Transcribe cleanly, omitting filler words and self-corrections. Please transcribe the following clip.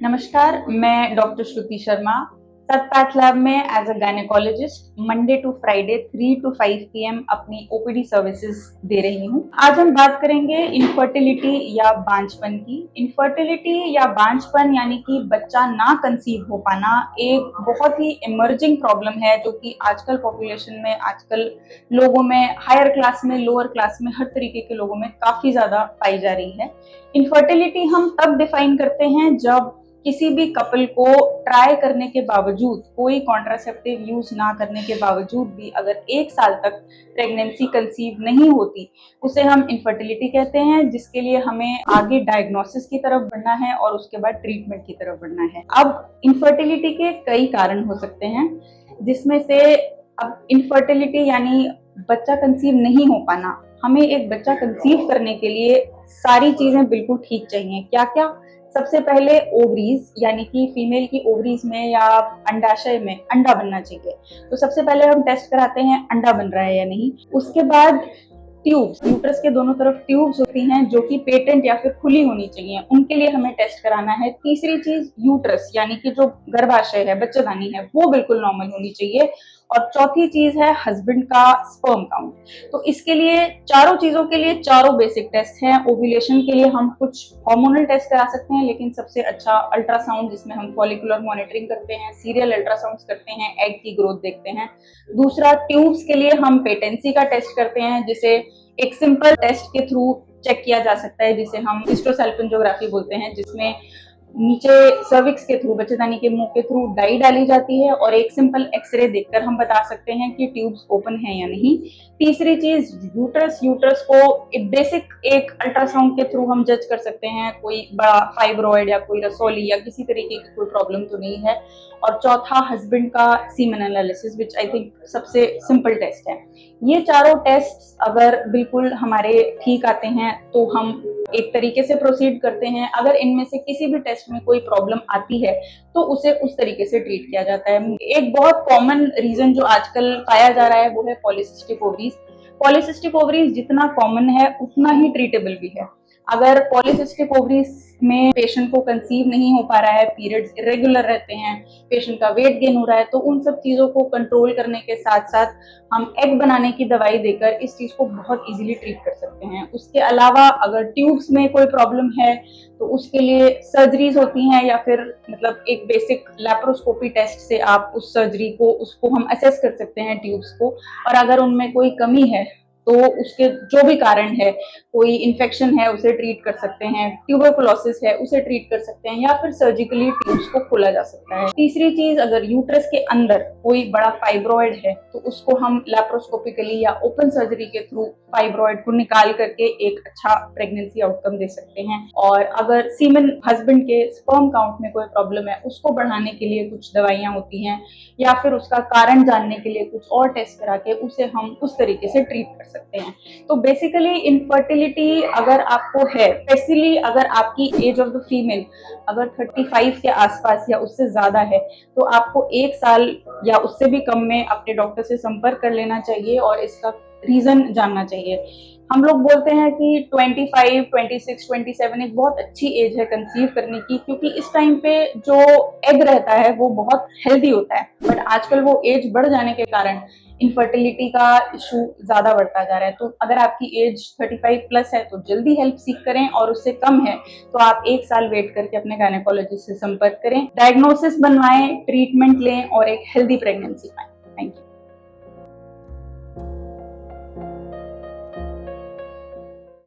नमस्कार, मैं doctor Shruti Sharma Sat path lab में as a gynaecologist Monday to Friday 3 to 5 PM अपनी ओपीडी सर्विसेज दे रही हूँ। आज हम बात करेंगे इनफर्टिलिटी या बांझपन की। इनफर्टिलिटी या बांझपन यानी कि बच्चा ना कंसीव हो पाना एक बहुत ही इमर्जिंग प्रॉब्लम है जो कि आजकल पॉपुलेशन में, आजकल लोगों में, हायर क्लास में, लोअर क्लास में, हर तरीके के लोगों में काफी ज्यादा पाई जा रही है। इनफर्टिलिटी हम तब डिफाइन करते हैं जब किसी भी कपल को ट्राई करने के बावजूद, कोई कॉन्ट्रासेप्टिव यूज ना करने के बावजूद भी अगर 1 साल तक प्रेगनेंसी कंसीव नहीं होती, उसे हम इनफर्टिलिटी कहते हैं, जिसके लिए हमें आगे डायग्नोसिस की तरफ बढ़ना है और उसके बाद ट्रीटमेंट की तरफ बढ़ना है। अब इनफर्टिलिटी के कई कारण हो सकते हैं, जिसमें से अब इनफर्टिलिटी यानी बच्चा कंसीव नहीं हो पाना। हमें एक बच्चा कंसीव करने के लिए सारी चीजें बिल्कुल ठीक चाहिए। क्या क्या? सबसे पहले ओवरीज यानी कि फीमेल की ओवरीज में या अंडाशय में अंडा बनना चाहिए। तो सबसे पहले हम टेस्ट कराते हैं अंडा बन रहा है या नहीं। उसके बाद ट्यूब्स, यूट्रस के दोनों तरफ ट्यूब्स होती हैं जो कि पेटेंट या फिर खुली होनी चाहिए, उनके लिए हमें टेस्ट कराना है। तीसरी चीज यूट्रस यानी कि जो गर्भाशय है, बच्चेदानी है, वो बिल्कुल नॉर्मल होनी चाहिए। और चौथी चीज है हस्बैंड का स्पर्म काउंट। तो इसके लिए चारों चीजों के लिए चारों बेसिक टेस्ट हैं। ओव्यूलेशन के लिए हम कुछ हार्मोनल टेस्ट करा सकते हैं, लेकिन सबसे अच्छा अल्ट्रासाउंड, जिसमें हम फॉलिकुलर मॉनिटरिंग करते हैं, सीरियल अल्ट्रासाउंड करते हैं, एग की ग्रोथ देखते हैं। दूसरा, ट्यूब्स के लिए हम पेटेंसी का टेस्ट करते हैं, जिसे एक सिंपल टेस्ट के थ्रू चेक किया जा सकता है, जिसे हम हिस्टोसैल्पिंजोग्राफी बोलते हैं, जिसमें नीचे सर्विक्स के थ्रू, बच्चेदानी के मुंह के थ्रू डाई डाली जाती है और एक सिंपल एक्सरे देखकर हम बता सकते हैं कि ट्यूब्स ओपन है या नहीं। तीसरी चीज यूट्रस, यूट्रस को बेसिक एक अल्ट्रासाउंड के थ्रू हम जज कर सकते हैं कोई बड़ा फाइब्रॉइड या कोई रसोली या किसी तरीके की कोई प्रॉब्लम तो नहीं है। और चौथा, हस्बैंड का semen analysis, which I think सबसे सिंपल टेस्ट है। ये चारों टेस्ट अगर बिल्कुल हमारे ठीक आते हैं तो हम एक तरीके से प्रोसीड करते हैं। अगर इनमें से किसी भी टेस्ट में कोई प्रॉब्लम आती है तो उसे उस तरीके से ट्रीट किया जाता है। एक बहुत कॉमन रीजन जो आजकल पाया जा रहा है वो है पॉलीसिस्टिक ओवरीज। पॉलीसिस्टिक ओवरीज जितना कॉमन है उतना ही ट्रीटेबल भी है। अगर पॉलीसिस्टिक ओवरीज में पेशेंट को कंसीव नहीं हो पा रहा है, पीरियड्स इरेगुलर रहते हैं, पेशेंट का वेट गेन हो रहा है, तो उन सब चीजों को कंट्रोल करने के साथ साथ हम एग बनाने की दवाई देकर इस चीज को बहुत इजीली ट्रीट कर सकते हैं। उसके अलावा अगर ट्यूब्स में कोई प्रॉब्लम है तो उसके लिए सर्जरीज होती हैं, या फिर मतलब एक बेसिक लैप्रोस्कोपी टेस्ट से आप उस सर्जरी को, उसको हम असेस कर सकते हैं ट्यूब्स को। और अगर उनमें कोई कमी है तो उसके जो भी कारण है, कोई इन्फेक्शन है उसे ट्रीट कर सकते हैं, ट्यूबरकुलोसिस है उसे ट्रीट कर सकते हैं, या फिर सर्जिकली ट्यूब्स को खोला जा सकता है। तीसरी चीज, अगर यूट्रस के अंदर कोई बड़ा फाइब्रॉइड है तो उसको हम लैप्रोस्कोपिकली या ओपन सर्जरी के थ्रू फाइब्रॉइड को निकाल करके एक अच्छा प्रेगनेंसी आउटकम दे सकते हैं। और अगर सीमेन, हस्बैंड के स्पर्म काउंट में कोई प्रॉब्लम है, उसको बढ़ाने के लिए कुछ दवाइयां होती हैं, या फिर उसका कारण जानने के लिए कुछ और टेस्ट करा के उसे हम उस तरीके से ट्रीट कर सकते हैं। तो बेसिकली इनफर्टिलिटी अगर आपको है, स्पेशली अगर आपकी एज ऑफ द फीमेल अगर 35 के आसपास या उससे ज्यादा है, तो आपको 1 साल या उससे भी कम में अपने डॉक्टर से संपर्क कर लेना चाहिए और इसका रीजन जानना चाहिए। हम लोग बोलते हैं कि 25, 26, 27 एक बहुत अच्छी एज है कंसीव करने की, क्योंकि इस टाइम पे जो एग रहता है वो बहुत हेल्दी होता है। बट आजकल वो एज बढ़ जाने के कारण इनफर्टिलिटी का इशू ज्यादा बढ़ता जा रहा है। तो अगर आपकी एज 35 प्लस है तो जल्दी हेल्प सीख करें, और उससे कम है तो आप 1 साल वेट करके अपने गायनेकोलॉजिस्ट से संपर्क करें, डायग्नोसिस बनवाएं, ट्रीटमेंट लें और एक हेल्दी प्रेगनेंसी पाएं। Thank you.